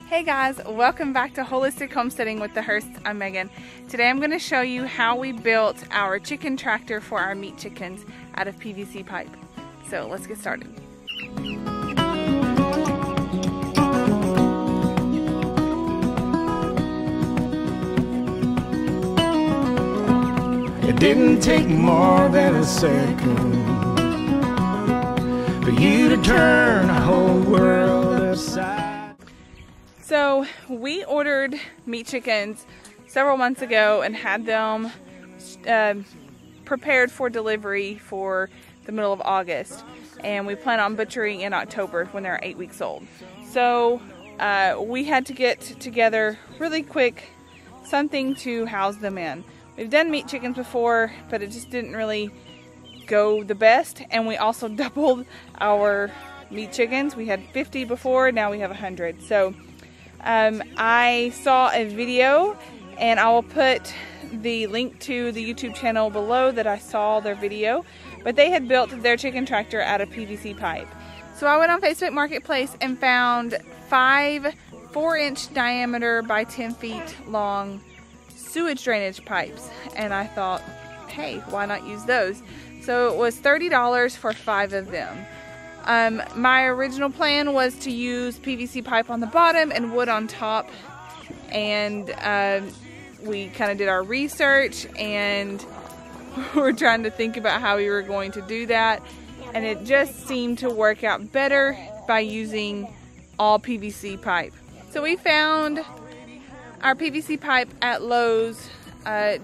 Hey guys, welcome back to Holistic Homesteading with the Hurst. I'm Megan. Today I'm going to show you how we built our chicken tractor for our meat chickens out of PVC pipe. So let's get started. It didn't take more than a second for you to turn the whole world upside. So we ordered meat chickens several months ago and had them prepared for delivery for the middle of August. And we plan on butchering in October when they're 8 weeks old. So we had to get together really quick something to house them in. We've done meat chickens before, but it just didn't really go the best. And we also doubled our meat chickens. We had 50 before, now we have 100. So I saw a video, and I will put the link to the YouTube channel below that I saw their video, but they had built their chicken tractor out of PVC pipe. So I went on Facebook Marketplace and found 5 4-inch diameter by 10 feet long sewage drainage pipes, and I thought, hey, why not use those? So it was $30 for 5 of them. My original plan was to use PVC pipe on the bottom and wood on top, and we kind of did our research and we're trying to think about how we were going to do that, and it just seemed to work out better by using all PVC pipe. So we found our PVC pipe at Lowe's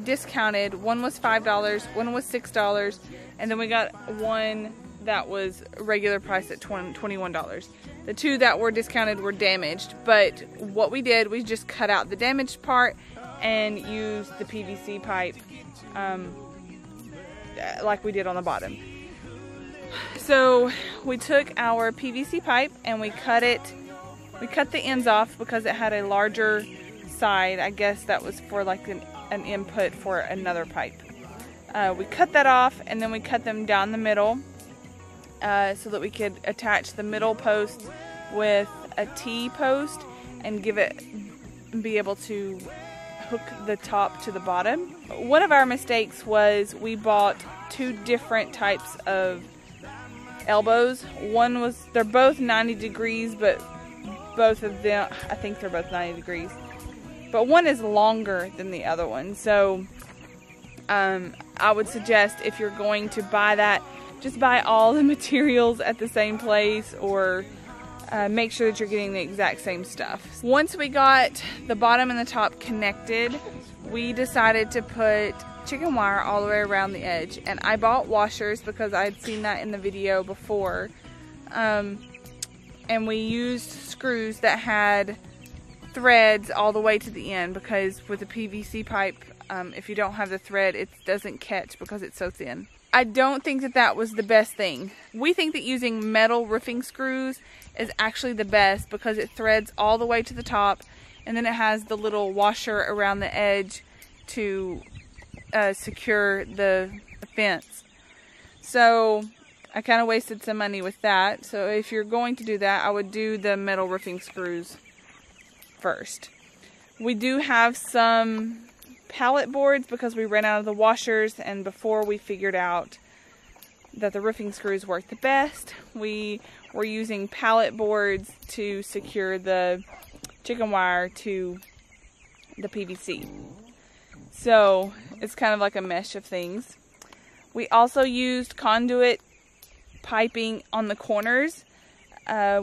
discounted. One was $5, one was $6, and then we got one that was regular price at $21. The 2 that were discounted were damaged, but what we did, we just cut out the damaged part and used the PVC pipe like we did on the bottom. So we took our PVC pipe and we cut the ends off because it had a larger side. I guess that was for like an input for another pipe. We cut that off, and then we cut them down the middle so that we could attach the middle post with a T-post and be able to hook the top to the bottom. One of our mistakes was we bought 2 different types of elbows. They're both 90 degrees, but both of them, I think they're both 90 degrees. But one is longer than the other one. So I would suggest, if you're going to buy that, just buy all the materials at the same place, or make sure that you're getting the exact same stuff. Once we got the bottom and the top connected, we decided to put chicken wire all the way around the edge. And I bought washers because I had seen that in the video before. And we used screws that had threads all the way to the end, because with a PVC pipe, if you don't have the thread, it doesn't catch because it's so thin. I don't think that that was the best thing. We think that using metal roofing screws is actually the best because it threads all the way to the top, and then it has the little washer around the edge to secure the fence. So I kind of wasted some money with that. So if you're going to do that, I would do the metal roofing screws first. We do have some pallet boards because we ran out of the washers, and before we figured out that the roofing screws worked the best, we were using pallet boards to secure the chicken wire to the PVC. So it's kind of like a mesh of things. We also used conduit piping on the corners.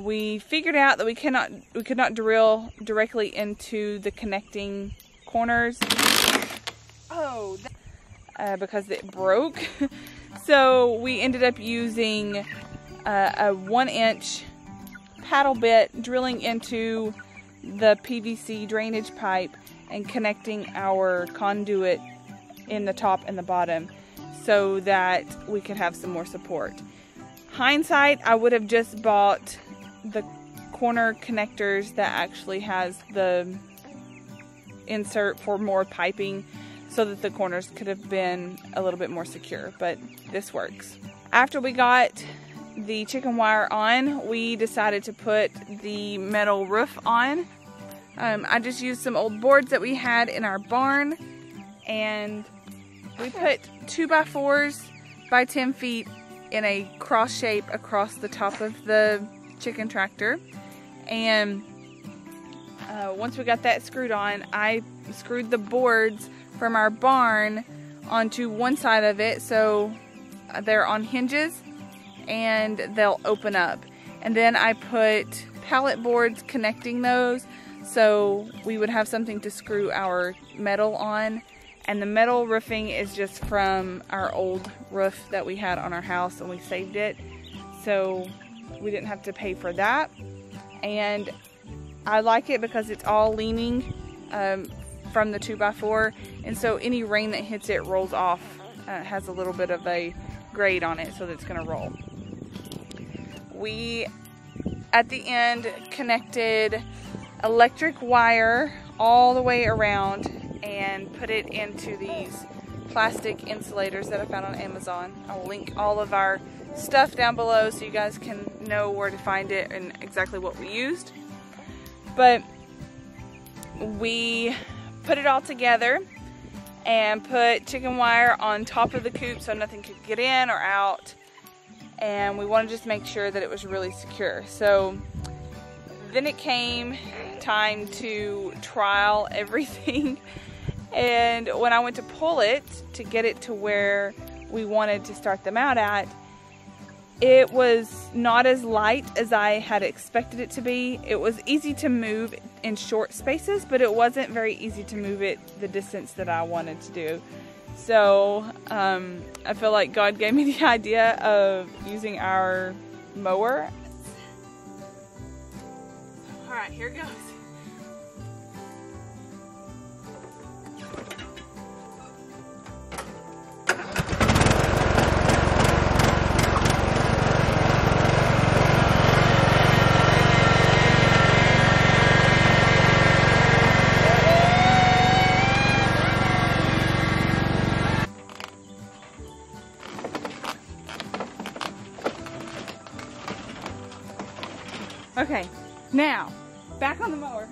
We figured out that we could not drill directly into the connecting corners because it broke. So we ended up using a 1-inch paddle bit, drilling into the PVC drainage pipe and connecting our conduit in the top and the bottom so that we could have some more support. Hindsight, I would have just bought the corner connectors that actually has the insert for more piping so that the corners could have been a little bit more secure, but this works. After we got the chicken wire on, we decided to put the metal roof on. I just used some old boards that we had in our barn, and we put 2x4s by 10 feet in a cross shape across the top of the chicken tractor. And once we got that screwed on, I screwed the boards from our barn onto one side of it, so they're on hinges and they'll open up. And then I put pallet boards connecting those, so we would have something to screw our metal on. And the metal roofing is just from our old roof that we had on our house, and we saved it, so we didn't have to pay for that. And I like it because it's all leaning from the 2x4, and so any rain that hits it rolls off. It has a little bit of a grade on it, so that it's going to roll. We, at the end, connected electric wire all the way around and put it into these plastic insulators that I found on Amazon. I'll link all of our stuff down below so you guys can know where to find it and exactly what we used. But we put it all together and put chicken wire on top of the coop so nothing could get in or out, and we wanted to just make sure that it was really secure. So then it came time to trial everything, and when I went to pull it to get it to where we wanted to start them out at, it was not as light as I had expected it to be. It was easy to move in short spaces, but it wasn't very easy to move it the distance that I wanted to do. So I feel like God gave me the idea of using our mower. All right, here it goes. Okay, now, back on the mower,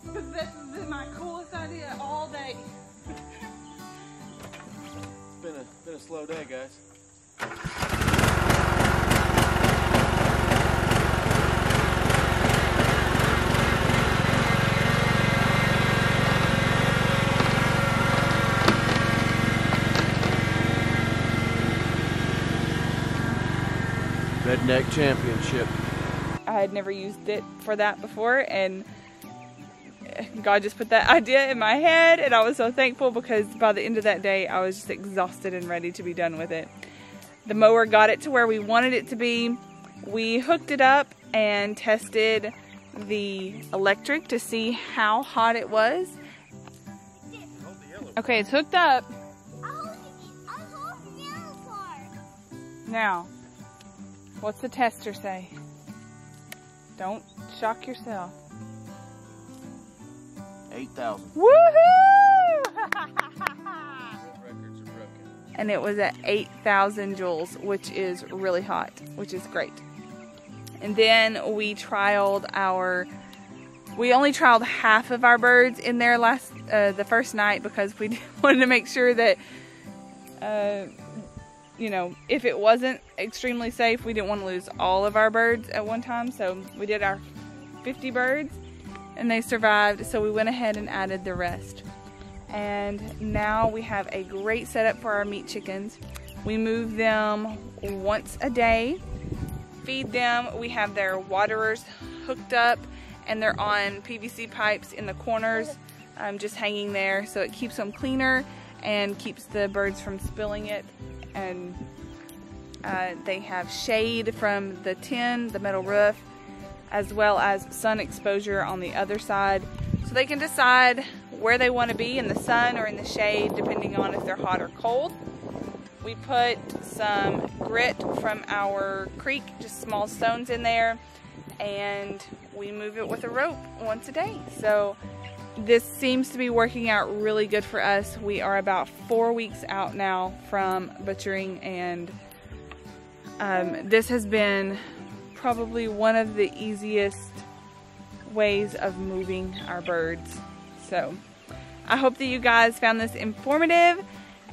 because this has been my coolest idea all day. It's been a slow day, guys. Redneck Championship. I had never used it for that before, and God just put that idea in my head, and I was so thankful because by the end of that day I was just exhausted and ready to be done with it. The mower got it to where we wanted it to be. We hooked it up and tested the electric to see how hot it was. Okay, it's hooked up. Now, what's the tester say? Don't shock yourself. 8,000. Woohoo! Records are broken. And it was at 8,000 joules, which is really hot, which is great. And then we trialed we only trialed half of our birds in there the first night because we wanted to make sure that, you know, if it wasn't extremely safe, we didn't want to lose all of our birds at one time. So we did our 50 birds and they survived. So we went ahead and added the rest. And now we have a great setup for our meat chickens. We move them once a day, feed them. We have their waterers hooked up and they're on PVC pipes in the corners, just hanging there. So it keeps them cleaner and keeps the birds from spilling it. And they have shade from the tin, the metal roof, as well as sun exposure on the other side. So they can decide where they want to be, in the sun or in the shade, depending on if they're hot or cold. We put some grit from our creek, just small stones in there, and we move it with a rope once a day. So this seems to be working out really good for us. We are about 4 weeks out now from butchering, and this has been probably one of the easiest ways of moving our birds. So I hope that you guys found this informative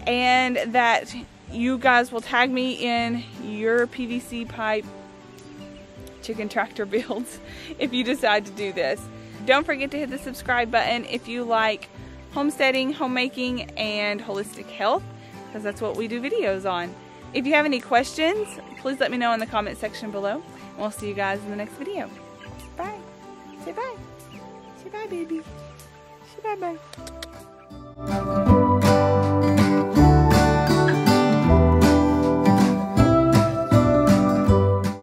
and that you guys will tag me in your PVC pipe chicken tractor builds if you decide to do this. Don't forget to hit the subscribe button if you like homesteading, homemaking, and holistic health, because that's what we do videos on. If you have any questions, please let me know in the comment section below. And we'll see you guys in the next video. Bye. Say bye. Say bye, baby. Say bye-bye.